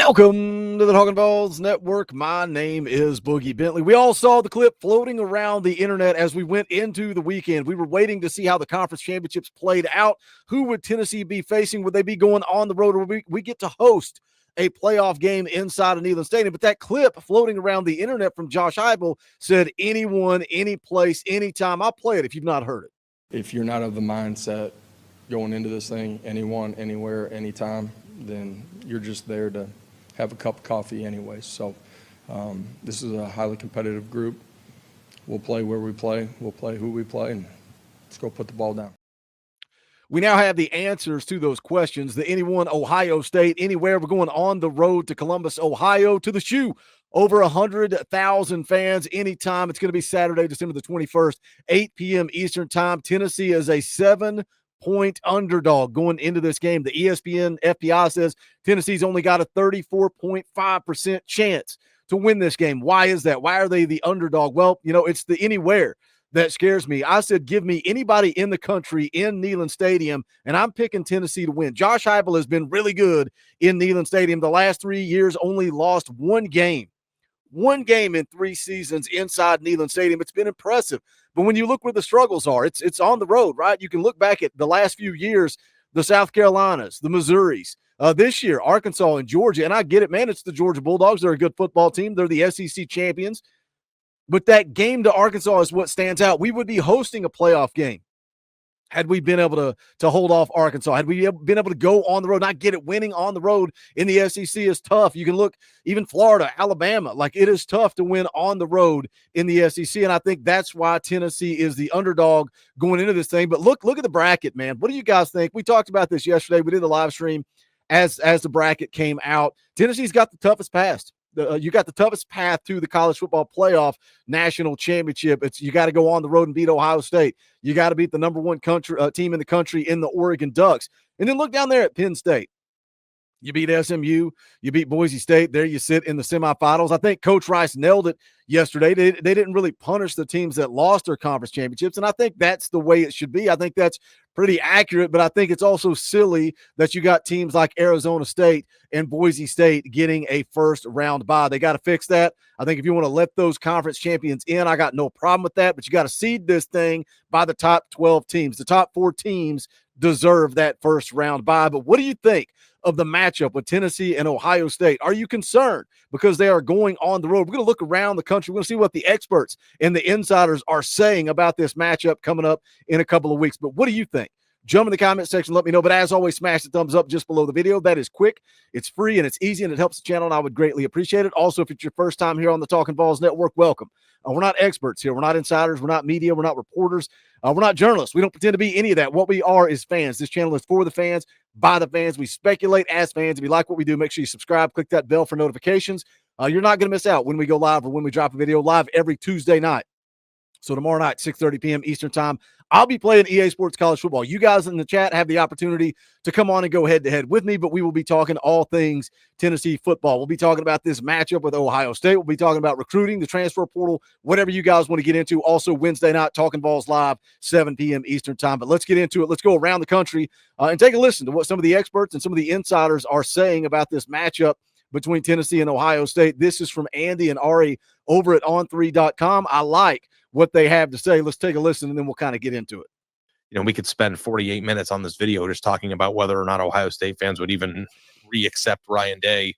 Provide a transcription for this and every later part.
Welcome to the Talkin VAWLS Network. My name is Boogie Bentley. We all saw the clip floating around the internet as we went into the weekend. We were waiting to see how the conference championships played out. Who would Tennessee be facing? Would they be going on the road, or we get to host a playoff game inside of Neyland Stadium? But that clip floating around the internet from Josh Heupel said, anyone, any place, anytime. I'll play it if you've not heard it. If you're not of the mindset going into this thing, anyone, anywhere, anytime, then you're just there to have a cup of coffee anyway. So this is a highly competitive group. We'll play where we play. We'll play who we play, and let's go put the ball down. We now have the answers to those questions. The anyone, Ohio State, anywhere. We're going on the road to Columbus, Ohio, to the Shoe. Over 100,000 fans anytime. It's going to be Saturday, December the 21st, 8 p.m. Eastern time. Tennessee is a 7-point underdog going into this game. The ESPN FPI says Tennessee's only got a 34.5% chance to win this game. Why is that? Why are they the underdog? Well, it's the anywhere that scares me. I said, give me anybody in the country in Neyland Stadium, and I'm picking Tennessee to win. Josh Heupel has been really good in Neyland Stadium. The last 3 years only lost one game in 3 seasons inside Neyland Stadium. It's been impressive. But when you look where the struggles are, it's on the road, right? You can look back at the last few years, the South Carolinas, the Missouris, this year, Arkansas and Georgia. And I get it, man. It's the Georgia Bulldogs. They're a good football team. They're the SEC champions. But that game to Arkansas is what stands out. We would be hosting a playoff game had we been able to hold off Arkansas, had we been able to go on the road, not get it. Winning on the road in the SEC is tough. You can look even Florida, Alabama, like it is tough to win on the road in the SEC. And I think that's why Tennessee is the underdog going into this thing. But look at the bracket, man. What do you guys think? We talked about this yesterday. We did the live stream as the bracket came out. Tennessee's got the toughest path. You got the toughest path to the college football playoff national championship. You got to go on the road and beat Ohio State. You got to beat the number one team in the country in the Oregon Ducks. And then look down there at Penn State. You beat SMU, you beat Boise State. There you sit in the semifinals. I think Coach Rice nailed it yesterday. They didn't really punish the teams that lost their conference championships, and I think that's the way it should be. I think that's pretty accurate, but I think it's also silly that you got teams like Arizona State and Boise State getting a first-round bye. They got to fix that. I think if you want to let those conference champions in, I got no problem with that, but you got to seed this thing by the top 12 teams. The top 4 teams deserve that first-round bye. But what do you think of the matchup with Tennessee and Ohio State? Are you concerned because they are going on the road? We're going to look around the country. We're going to see what the experts and the insiders are saying about this matchup coming up in a couple of weeks. But what do you think? Jump in the comment section, let me know. But as always, smash the thumbs up just below the video. That is quick, it's free, and it's easy, and it helps the channel, and I would greatly appreciate it. Also, if it's your first time here on the Talkin VAWLS Network, welcome. We're not experts here. We're not insiders. We're not media. We're not reporters. We're not journalists. We don't pretend to be any of that. What we are is fans. This channel is for the fans, by the fans. We speculate as fans. If you like what we do, make sure you subscribe. Click that bell for notifications. You're not going to miss out when we go live or when we drop a video live every Tuesday night. So tomorrow night, 6:30 p.m. Eastern time, I'll be playing EA Sports College Football. You guys in the chat have the opportunity to come on and go head-to-head with me, but we will be talking all things Tennessee football. We'll be talking about this matchup with Ohio State. We'll be talking about recruiting, the transfer portal, whatever you guys want to get into. Also, Wednesday night, Talkin VAWLS Live, 7 p.m. Eastern time. But let's get into it. Let's go around the country and take a listen to what some of the experts and some of the insiders are saying about this matchup between Tennessee and Ohio State. This is from Andy and Ari over at on3.com. I like what they have to say. Let's take a listen, and then we'll kind of get into it. We could spend 48 minutes on this video just talking about whether or not Ohio State fans would even re-accept Ryan Day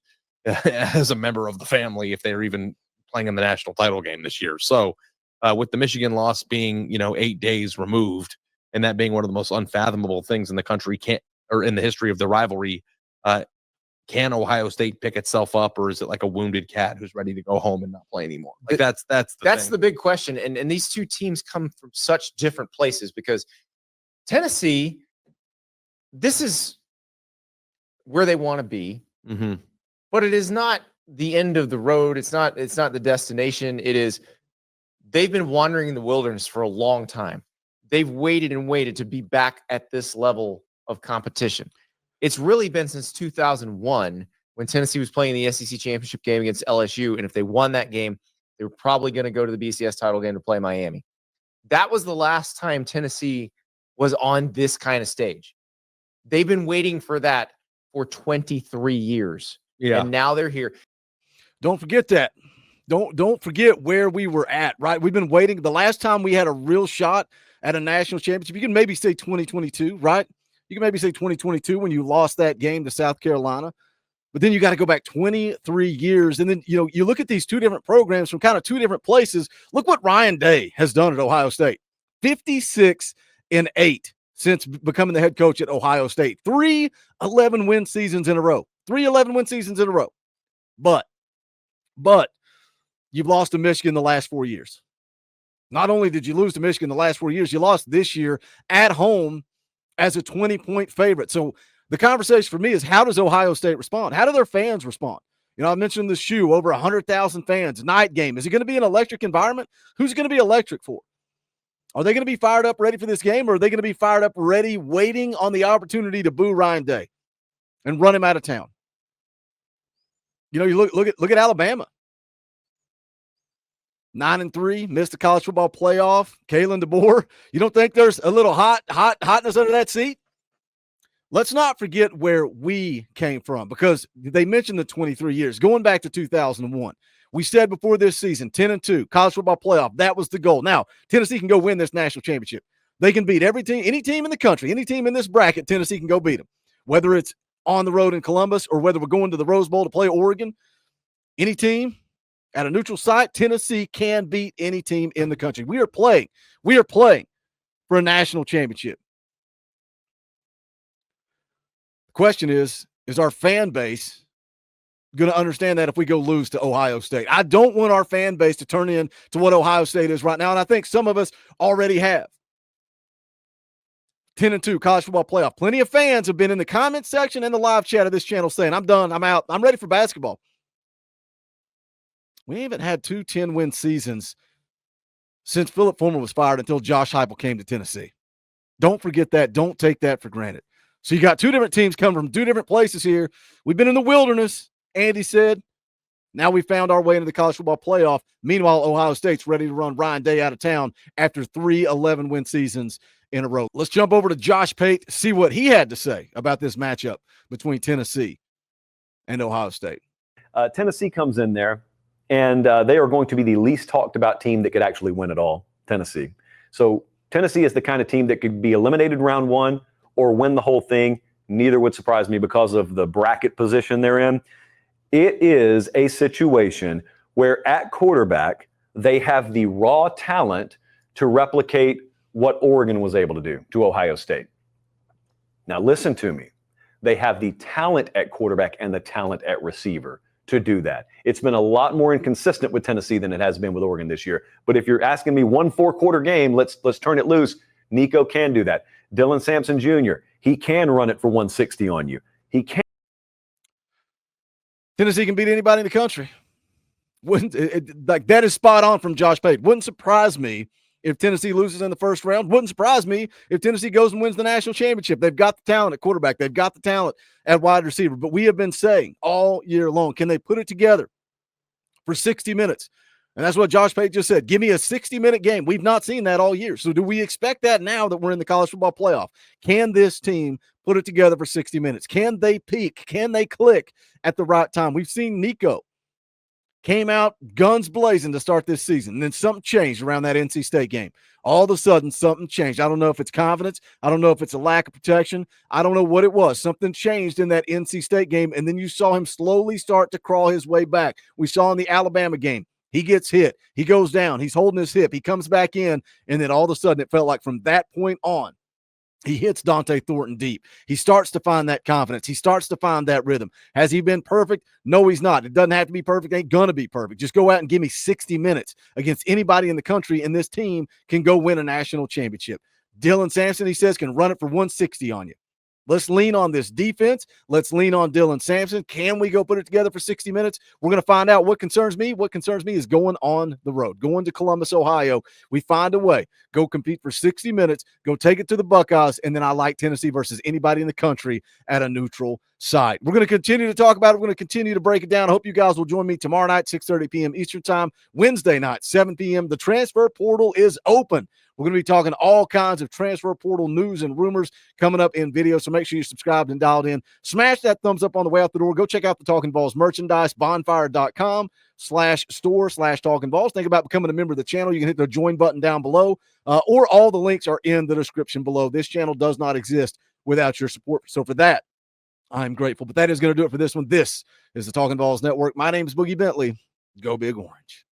as a member of the family if they're even playing in the national title game this year. So with the Michigan loss being, 8 days removed, and that being one of the most unfathomable things in the country, in the history of the rivalry, can Ohio State pick itself up, or is it like a wounded cat who's ready to go home and not play anymore? Like that's the big question. And these two teams come from such different places, because Tennessee, this is where they want to be, but it is not the end of the road. It's not the destination. They've been wandering in the wilderness for a long time. They've waited and waited to be back at this level of competition. It's really been since 2001 when Tennessee was playing the SEC championship game against LSU. And if they won that game, they were probably going to go to the BCS title game to play Miami. That was the last time Tennessee was on this kind of stage. They've been waiting for that for 23 years. Yeah. And now they're here. Don't forget that. Don't forget where we were at, right? We've been waiting. The last time we had a real shot at a national championship, you can maybe say 2022, right? You can maybe say 2022 when you lost that game to South Carolina. But then you got to go back 23 years. And then, you look at these two different programs from kind of two different places. Look what Ryan Day has done at Ohio State. 56-8 since becoming the head coach at Ohio State. 3 11-win seasons in a row. 3 11-win seasons in a row. But you've lost to Michigan the last 4 years. Not only did you lose to Michigan the last 4 years, you lost this year at home as a 20-point favorite. So the conversation for me is, how does Ohio State respond? How do their fans respond? I mentioned the shoe, over 100,000 fans, night game. Is it going to be an electric environment? Who's going to be electric for? Are they going to be fired up ready for this game, or are they going to be fired up ready waiting on the opportunity to boo Ryan Day and run him out of town? You look at Alabama. 9-3, missed the college football playoff. Kalen DeBoer. You don't think there's a little hotness under that seat? Let's not forget where we came from, because they mentioned the 23 years. Going back to 2001, we said before this season, 10-2, college football playoff. That was the goal. Now, Tennessee can go win this national championship. They can beat every team, any team in the country, any team in this bracket, Tennessee can go beat them. Whether it's on the road in Columbus or whether we're going to the Rose Bowl to play Oregon, any team at a neutral site, Tennessee can beat any team in the country. We are playing for a national championship. The question is our fan base going to understand that if we go lose to Ohio State? I don't want our fan base to turn into what Ohio State is right now, and I think some of us already have. 10-2, college football playoff. Plenty of fans have been in the comment section and the live chat of this channel saying, I'm done, I'm out, I'm ready for basketball. We haven't had 2 10-win seasons since Philip Fulmer was fired until Josh Heupel came to Tennessee. Don't forget that. Don't take that for granted. So you got two different teams coming from two different places here. We've been in the wilderness, Andy said. Now we found our way into the college football playoff. Meanwhile, Ohio State's ready to run Ryan Day out of town after 3 11-win seasons in a row. Let's jump over to Josh Pate, see what he had to say about this matchup between Tennessee and Ohio State. Tennessee comes in there, and they are going to be the least talked about team that could actually win it all, Tennessee. So Tennessee is the kind of team that could be eliminated round 1 or win the whole thing. Neither would surprise me because of the bracket position they're in. It is a situation where at quarterback, they have the raw talent to replicate what Oregon was able to do to Ohio State. Now listen to me. They have the talent at quarterback and the talent at receiver to do that. It's been a lot more inconsistent with Tennessee than it has been with Oregon this year. But if you're asking me 1 4-quarter game, let's turn it loose. Nico can do that. Dylan Sampson Jr., he can run it for 160 on you. He can. Tennessee can beat anybody in the country. That is spot on from Josh Pate. Wouldn't surprise me if Tennessee loses in the first round. Wouldn't surprise me if Tennessee goes and wins the national championship. They've got the talent at quarterback. They've got the talent at wide receiver. But we have been saying all year long, can they put it together for 60 minutes? And that's what Josh Pate just said. Give me a 60-minute game. We've not seen that all year. So do we expect that now that we're in the college football playoff? Can this team put it together for 60 minutes? Can they peak? Can they click at the right time? We've seen Nico came out guns blazing to start this season, and then something changed around that NC State game. All of a sudden, something changed. I don't know if it's confidence. I don't know if it's a lack of protection. I don't know what it was. Something changed in that NC State game, and then you saw him slowly start to crawl his way back. We saw in the Alabama game. He gets hit. He goes down. He's holding his hip. He comes back in, and then all of a sudden it felt like from that point on, he hits Dante Thornton deep. He starts to find that confidence. He starts to find that rhythm. Has he been perfect? No, he's not. It doesn't have to be perfect. It ain't going to be perfect. Just go out and give me 60 minutes against anybody in the country, and this team can go win a national championship. Dylan Sampson, he says, can run it for 160 on you. Let's lean on this defense. Let's lean on Dylan Sampson. Can we go put it together for 60 minutes? We're going to find out. What concerns me? What concerns me is going on the road, going to Columbus, Ohio. We find a way. Go compete for 60 minutes. Go take it to the Buckeyes. And then I like Tennessee versus anybody in the country at a neutral site. We're going to continue to talk about it. We're going to continue to break it down. I hope you guys will join me tomorrow night, 6:30 p.m. Eastern time. Wednesday night, 7 p.m. The transfer portal is open. We're going to be talking all kinds of transfer portal news and rumors coming up in video. So make sure you subscribed and dialed in. Smash that thumbs up on the way out the door. Go check out the Talkin VAWLS merchandise, bonfire.com/store/Talkin VAWLS. Think about becoming a member of the channel. You can hit the join button down below, or all the links are in the description below. This channel does not exist without your support. So for that, I'm grateful. But that is going to do it for this one. This is the Talkin VAWLS Network. My name is Boogie Bentley. Go Big Orange.